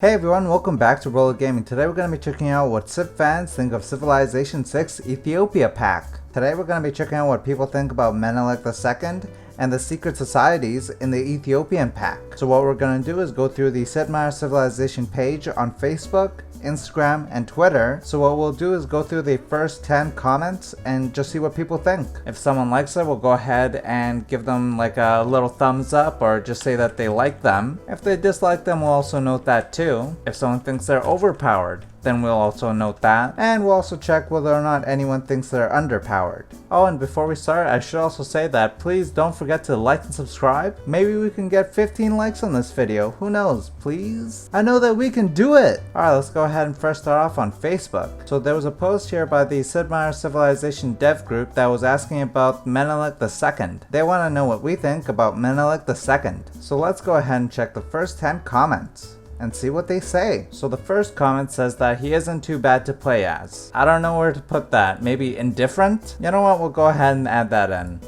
Hey everyone, welcome back to Roller Gaming. Today we're going to be checking out what Civ fans think of Civilization 6 Ethiopia pack. Today we're going to be checking out what people think about Menelik II and the secret societies in the Ethiopian pack. So what we're going to do is go through the Sid Meier's Civilization page on Facebook, Instagram, and Twitter. So what we'll do is go through the first 10 comments and just see what people think. If someone likes it, we'll go ahead and give them like a little thumbs up or just say that they like them. If they dislike them, we'll also note that too. If someone thinks they're overpowered, then we'll also note that. And we'll also check whether or not anyone thinks they're underpowered. Oh, and before we start, I should also say that please don't forget to like and subscribe. Maybe we can get 15 likes on this video. Who knows, please? I know that we can do it! Alright, let's go ahead and first start off on Facebook. So there was a post here by the Sid Meier's Civilization dev group that was asking about Menelik II. They want to know what we think about Menelik II. So let's go ahead and check the first 10 comments and see what they say. So the first comment says that he isn't too bad to play as. I don't know where to put that. Maybe indifferent? You know what, we'll go ahead and add that in.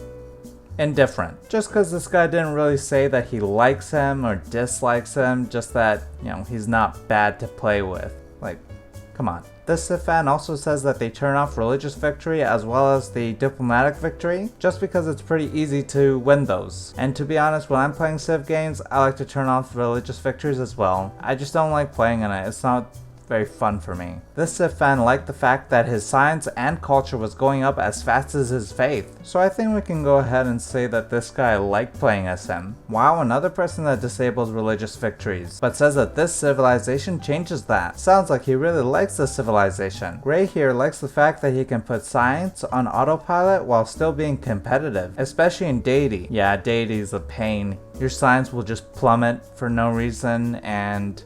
Indifferent. Just because this guy didn't really say that he likes him or dislikes him, just that, he's not bad to play with. Like, come on. This Civ fan also says that they turn off religious victory as well as the diplomatic victory, just because it's pretty easy to win those. And to be honest, when I'm playing Civ games, I like to turn off religious victories as well. I just don't like playing in it. It's not very fun for me. This Civ fan liked the fact that his science and culture was going up as fast as his faith. So I think we can go ahead and say that this guy liked playing as him. Wow, another person that disables religious victories, but says that this civilization changes that. Sounds like he really likes this civilization. Gray here likes the fact that he can put science on autopilot while still being competitive, especially in deity. Yeah, deity is a pain. Your science will just plummet for no reason, and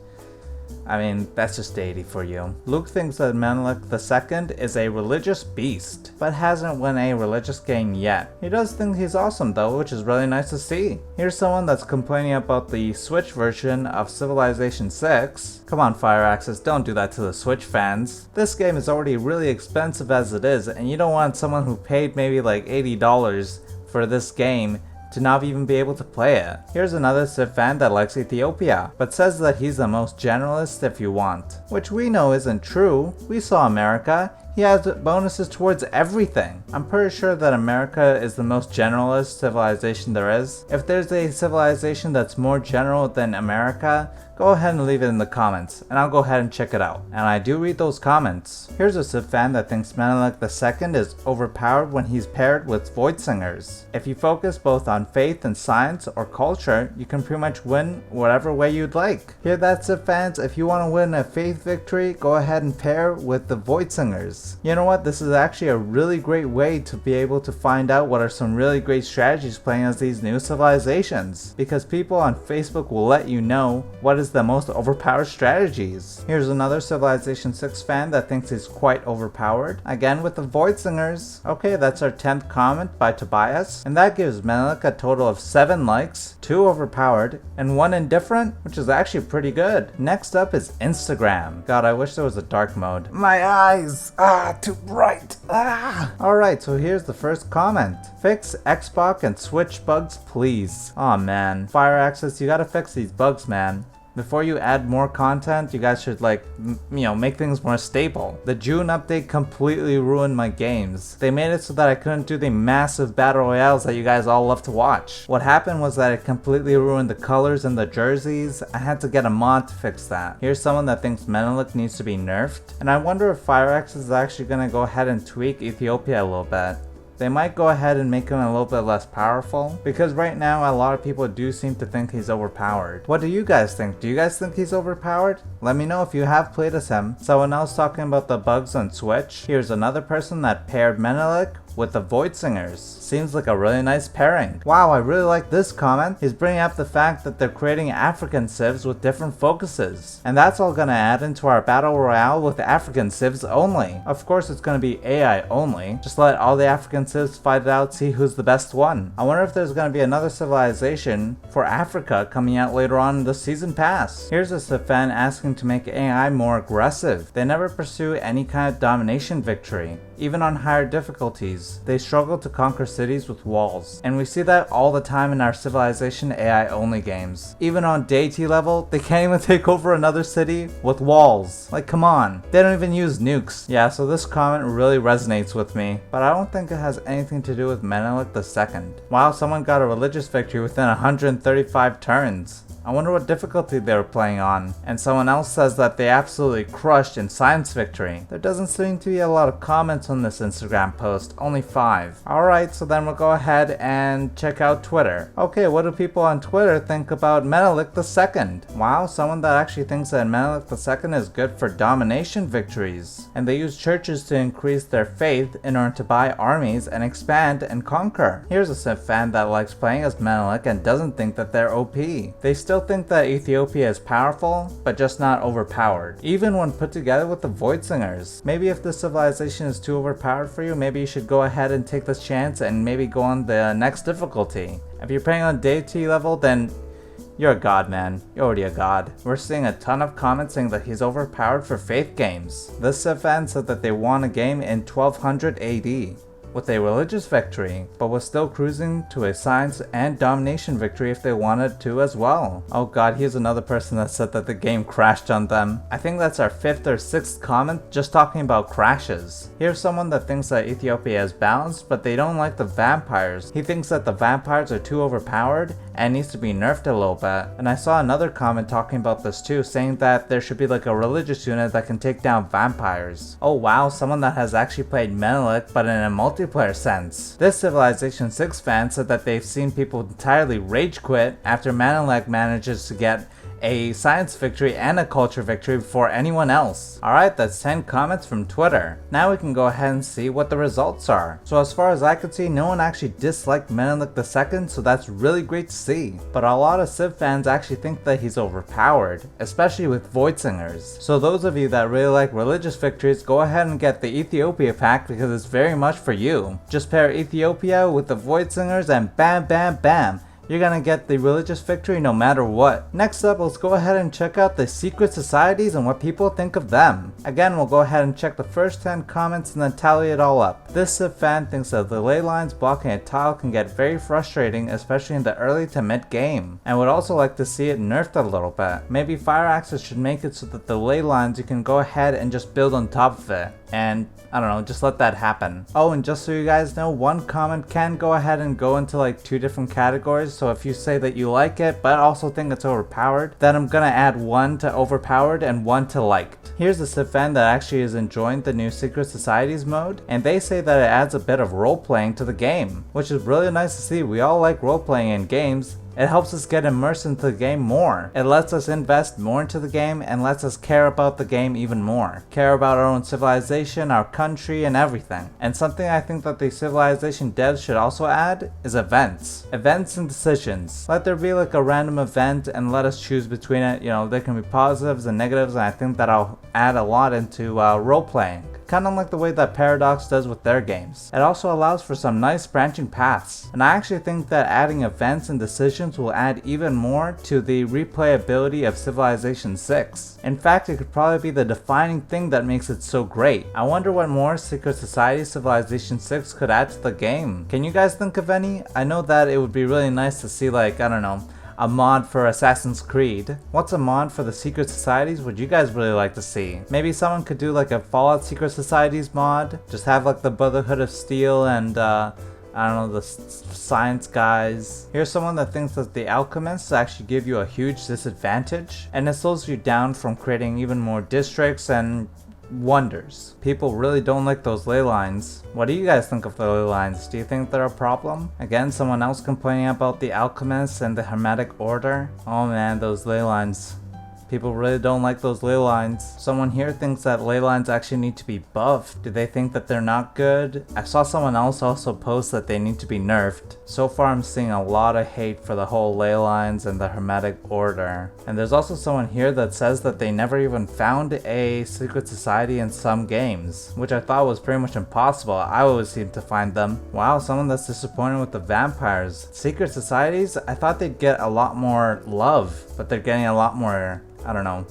I mean, that's just deity for you. Luke thinks that Menelik II is a religious beast, but hasn't won a religious game yet. He does think he's awesome though, which is really nice to see. Here's someone that's complaining about the Switch version of Civilization 6. Come on, Fire Axis, don't do that to the Switch fans. This game is already really expensive as it is, and you don't want someone who paid maybe like $80 for this game to not even be able to play it. Here's another Civ fan that likes Ethiopia, but says that he's the most generalist if you want. Which we know isn't true. We saw America. He has bonuses towards everything. I'm pretty sure that America is the most generalist civilization there is. If there's a civilization that's more general than America, go ahead and leave it in the comments, and I'll go ahead and check it out. And I do read those comments. Here's a Civ fan that thinks Menelik II is overpowered when he's paired with Void Singers. If you focus both on faith and science or culture, you can pretty much win whatever way you'd like. Hear that, Civ fans? If you want to win a faith victory, go ahead and pair with the Void Singers. You know what? This is actually a really great way to be able to find out what are some really great strategies playing as these new civilizations, because people on Facebook will let you know what is the most overpowered strategies. Here's another Civilization 6 fan that thinks he's quite overpowered, again with the Void Singers. Okay, that's our 10th comment by Tobias, and that gives Menelik a total of 7 likes, 2 overpowered, and 1 indifferent, which is actually pretty good. Next up is Instagram. God, I wish there was a dark mode. My eyes! Too bright! Alright, so here's the first comment. Fix Xbox and Switch bugs, please. Aw man. Fire Access, you gotta fix these bugs, man. Before you add more content, you guys should make things more stable. The June update completely ruined my games. They made it so that I couldn't do the massive battle royales that you guys all love to watch. What happened was that it completely ruined the colors and the jerseys. I had to get a mod to fix that. Here's someone that thinks Menelik needs to be nerfed, and I wonder if FireX is actually gonna go ahead and tweak Ethiopia a little bit. They might go ahead and make him a little bit less powerful, because right now a lot of people do seem to think he's overpowered. What do you guys think? Do you guys think he's overpowered? Let me know if you have played as him. Someone else talking about the bugs on Switch. Here's another person that paired Menelik with the Void Singers. Seems like a really nice pairing. Wow, I really like this comment. He's bringing up the fact that they're creating African civs with different focuses. And that's all gonna add into our battle royale with African civs only. Of course it's gonna be AI only. Just let all the African civs fight it out, see who's the best one. I wonder if there's gonna be another civilization for Africa coming out later on in the season pass. Here's a Civ fan asking to make AI more aggressive. They never pursue any kind of domination victory. Even on higher difficulties, they struggle to conquer cities with walls. And we see that all the time in our Civilization AI only games. Even on deity level, they can't even take over another city with walls. Like, come on. They don't even use nukes. Yeah, so this comment really resonates with me, but I don't think it has anything to do with Menelik II. Wow, someone got a religious victory within 135 turns. I wonder what difficulty they were playing on. And someone else says that they absolutely crushed in science victory. There doesn't seem to be a lot of comments on this Instagram post, only 5. Alright, so then we'll go ahead and check out Twitter. Okay, what do people on Twitter think about Menelik II? Wow, someone that actually thinks that Menelik II is good for domination victories. And they use churches to increase their faith in order to buy armies and expand and conquer. Here's a Civ fan that likes playing as Menelik and doesn't think that they're OP. They still think that Ethiopia is powerful, but just not overpowered, even when put together with the Void Singers. Maybe if this civilization is too overpowered for you, maybe you should go ahead and take this chance and maybe go on the next difficulty. If you're playing on deity level, then you're a god, man. You're already a god. We're seeing a ton of comments saying that he's overpowered for faith games. This Civ fan said that they won a game in 1200 AD. With a religious victory, but was still cruising to a science and domination victory if they wanted to as well. Oh god, here's another person that said that the game crashed on them. I think that's our 5th or 6th comment just talking about crashes. Here's someone that thinks that Ethiopia is balanced, but they don't like the vampires. He thinks that the vampires are too overpowered and needs to be nerfed a little bit. And I saw another comment talking about this too, saying that there should be like a religious unit that can take down vampires. Oh wow, someone that has actually played Menelik but in a multiplayer sense. This Civilization 6 fan said that they've seen people entirely rage quit after Menelik manages to get a science victory and a culture victory before anyone else. Alright, that's 10 comments from Twitter. Now we can go ahead and see what the results are. So as far as I could see, no one actually disliked Menelik II, so that's really great to see. But a lot of Civ fans actually think that he's overpowered, especially with Void Singers. So those of you that really like religious victories, go ahead and get the Ethiopia pack because it's very much for you. Just pair Ethiopia with the Void Singers and bam bam bam. You're gonna get the religious victory no matter what. Next up, let's go ahead and check out the secret societies and what people think of them. Again, we'll go ahead and check the first 10 comments and then tally it all up. This Civ fan thinks that the ley lines blocking a tile can get very frustrating, especially in the early to mid game, and would also like to see it nerfed a little bit. Maybe Fire Axis should make it so that the ley lines you can go ahead and just build on top of it. And I don't know, just let that happen. Oh, and just so you guys know, one comment can go ahead and go into like 2 different categories. So if you say that you like it, but also think it's overpowered, then I'm gonna add 1 to overpowered and 1 to liked. Here's a Civ fan that actually is enjoying the new Secret Societies mode, and they say that it adds a bit of role playing to the game, which is really nice to see. We all like role playing in games. It helps us get immersed into the game more. It lets us invest more into the game and lets us care about the game even more. Care about our own civilization, our country, and everything. And something I think that the Civilization devs should also add is events. Events and decisions. Let there be like a random event and let us choose between it. You know, there can be positives and negatives, and I think that'll add a lot into role playing. Kind of like the way that Paradox does with their games. It also allows for some nice branching paths. And I actually think that adding events and decisions will add even more to the replayability of Civilization 6. In fact, it could probably be the defining thing that makes it so great. I wonder what more Secret Society Civilization 6 could add to the game. Can you guys think of any? I know that it would be really nice to see, like, I don't know, a mod for Assassin's Creed. What's a mod for the Secret Societies would you guys really like to see? Maybe someone could do like a Fallout Secret Societies mod. Just have like the Brotherhood of Steel and I don't know, the science guys. Here's someone that thinks that the alchemists actually give you a huge disadvantage, and it slows you down from creating even more districts and wonders. People really don't like those ley lines. What do you guys think of the ley lines? Do you think they're a problem? Again, someone else complaining about the alchemists and the hermetic order. Oh man, those ley lines. People really don't like those ley lines. Someone here thinks that ley lines actually need to be buffed. Do they think that they're not good? I saw someone else also post that they need to be nerfed. So far I'm seeing a lot of hate for the whole ley lines and the hermetic order. And there's also someone here that says that they never even found a secret society in some games, which I thought was pretty much impossible. I always seem to find them. Wow, someone that's disappointed with the vampires. Secret societies, I thought they'd get a lot more love, but they're getting a lot more, I don't know,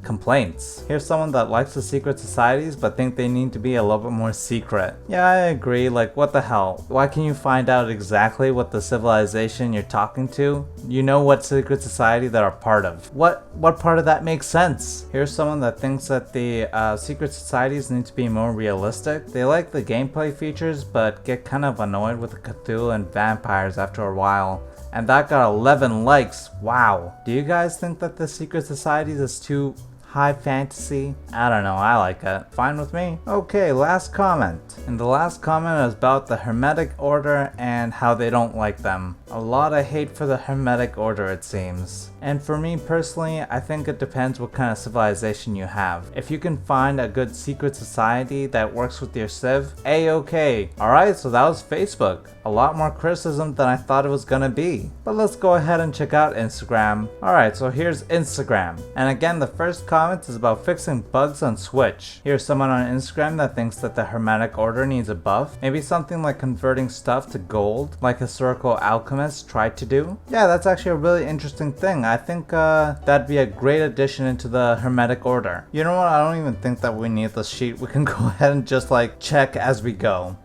complaints. Here's someone that likes the secret societies but think they need to be a little bit more secret. Yeah, I agree, like what the hell? Why can you find out exactly what the civilization you're talking to? You know what secret society they're a part of. What part of that makes sense? Here's someone that thinks that the secret societies need to be more realistic. They like the gameplay features but get kind of annoyed with the Cthulhu and vampires after a while. And that got 11 likes. Wow. Do you guys think that the secret societies is too high fantasy? I don't know, I like it. Fine with me. Okay, last comment. And the last comment is about the Hermetic Order and how they don't like them. A lot of hate for the Hermetic Order, it seems. And for me personally, I think it depends what kind of civilization you have. If you can find a good secret society that works with your civ, A-okay. Alright, so that was Facebook. A lot more criticism than I thought it was gonna be. But let's go ahead and check out Instagram. Alright, so here's Instagram. And again, the first comment is about fixing bugs on Switch. Here's someone on Instagram that thinks that the Hermetic Order needs a buff. Maybe something like converting stuff to gold, like historical alchemists tried to do. Yeah, that's actually a really interesting thing. I think that'd be a great addition into the Hermetic Order. You know what, I don't even think that we need this sheet. We can go ahead and just like check as we go.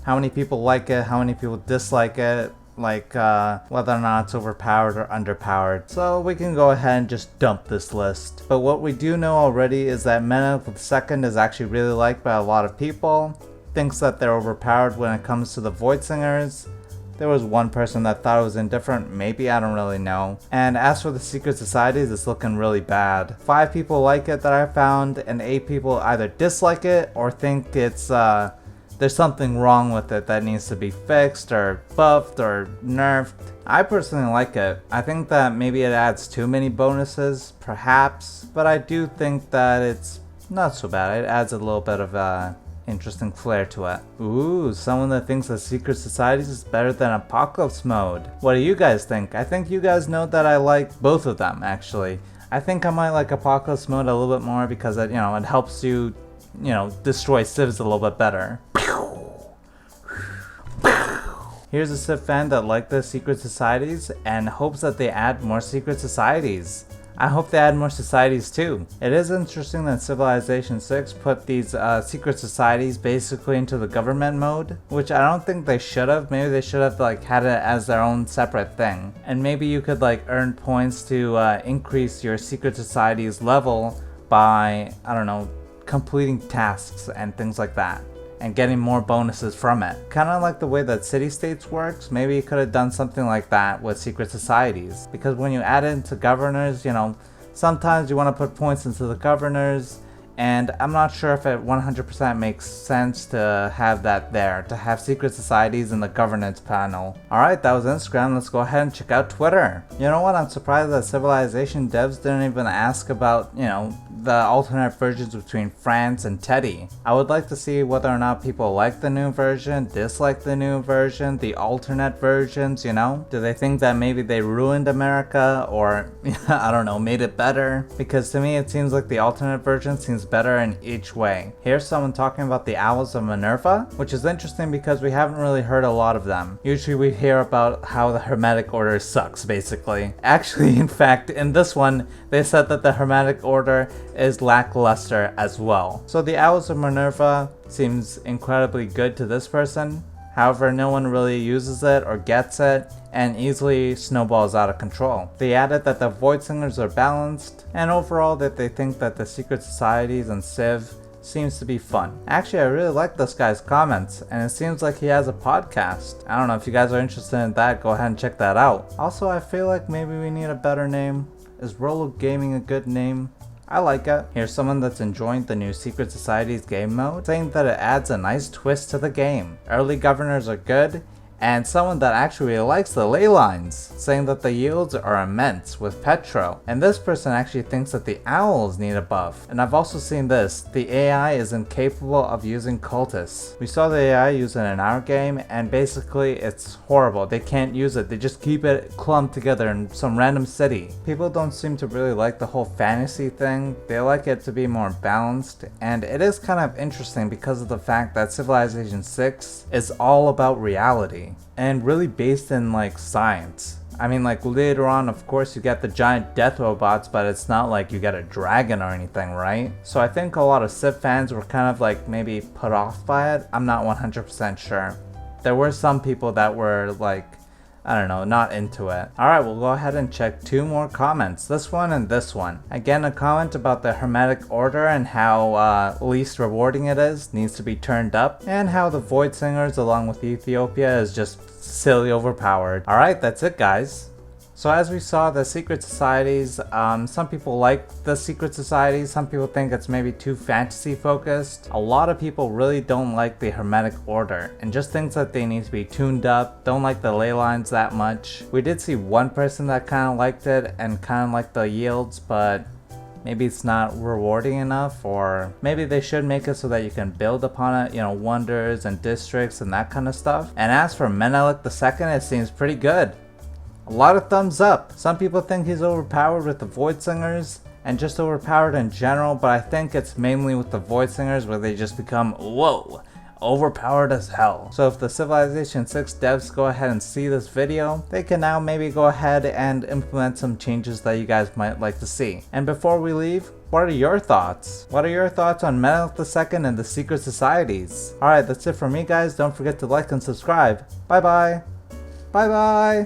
How many people like it, how many people dislike it, like whether or not it's overpowered or underpowered. So we can go ahead and just dump this list. But what we do know already is that Menelik II is actually really liked by a lot of people. Thinks that they're overpowered when it comes to the Void Singers. There was one person that thought it was indifferent, maybe, I don't really know. And as for the secret societies, it's looking really bad. 5 people like it that I found, and 8 people either dislike it or think it's there's something wrong with it that needs to be fixed or buffed or nerfed. I personally like it. I think that maybe it adds too many bonuses, perhaps, but I do think that it's not so bad. It adds a little bit of interesting flair to it. Ooh, someone that thinks that Secret Societies is better than Apocalypse Mode. What do you guys think? I think you guys know that I like both of them, actually. I think I might like Apocalypse Mode a little bit more because it, it helps you, destroy civs a little bit better. Here's a civ fan that liked the secret societies and hopes that they add more secret societies. I hope they add more societies too. It is interesting that Civilization 6 put these secret societies basically into the government mode, which I don't think they should have. Maybe they should have had it as their own separate thing. And maybe you could earn points to increase your secret society's level by, I don't know, completing tasks and things like that, and getting more bonuses from it. Kind of like the way that City States works, maybe you could have done something like that with secret societies. Because when you add it into governors, sometimes you want to put points into the governors, and I'm not sure if it 100% makes sense to have that there, to have secret societies in the governance panel. Alright, that was Instagram. Let's go ahead and check out Twitter. You know what? I'm surprised that Civilization devs didn't even ask about, the alternate versions between France and Teddy. I would like to see whether or not people like the new version, dislike the new version, the alternate versions, Do they think that maybe they ruined America or, I don't know, made it better? Because to me it seems like the alternate version seems better in each way. Here's someone talking about the Owls of Minerva, which is interesting because we haven't really heard a lot of them. Usually we hear about how the Hermetic Order sucks, basically. Actually, in fact, in this one, they said that the Hermetic Order is lackluster as well. So the Owls of Minerva seems incredibly good to this person. However, no one really uses it or gets it, and easily snowballs out of control. They added that the Void Singers are balanced, and overall that they think that the secret societies and Civ seems to be fun. Actually, I really like this guy's comments, and it seems like he has a podcast. I don't know if you guys are interested in that, go ahead and check that out. Also, I feel like maybe we need a better name. Is Rolo Gaming a good name? I like it. Here's someone that's enjoying the new Secret Societies game mode, saying that it adds a nice twist to the game. Early governors are good, and someone that actually really likes the ley lines, saying that the yields are immense with Petro. And this person actually thinks that the owls need a buff. And I've also seen this, the AI is incapable of using cultists. We saw the AI use it in our game, and basically it's horrible. They can't use it, they just keep it clumped together in some random city. People don't seem to really like the whole fantasy thing, they like it to be more balanced, and it is kind of interesting because of the fact that Civilization 6 is all about reality. And really based in science. I mean, like later on, of course, you get the giant death robots, but it's not like you get a dragon or anything, right? So I think a lot of Civ fans were kind of like maybe put off by it. I'm not 100% sure. There were some people that were like, I don't know, not into it. Alright, we'll go ahead and check 2 more comments. This one and this one. Again, a comment about the Hermetic Order and how least rewarding it is, needs to be turned up, and how the Void Singers along with Ethiopia is just silly overpowered. Alright, that's it guys. So as we saw, the secret societies, some people like the secret societies, some people think it's maybe too fantasy focused. A lot of people really don't like the Hermetic Order and just thinks that they need to be tuned up, don't like the ley lines that much. We did see one person that kind of liked it and kind of liked the yields, but maybe it's not rewarding enough, or maybe they should make it so that you can build upon it, you know, wonders and districts and that kind of stuff. And as for Menelik II, it seems pretty good. A lot of thumbs up. Some people think he's overpowered with the Void Singers and just overpowered in general, but I think it's mainly with the Void Singers where they just become, whoa, overpowered as hell. So if the Civilization 6 devs go ahead and see this video, they can now maybe go ahead and implement some changes that you guys might like to see. And before we leave, what are your thoughts? What are your thoughts on Menelik II and the secret societies? Alright, that's it for me guys. Don't forget to like and subscribe. Bye bye. Bye bye.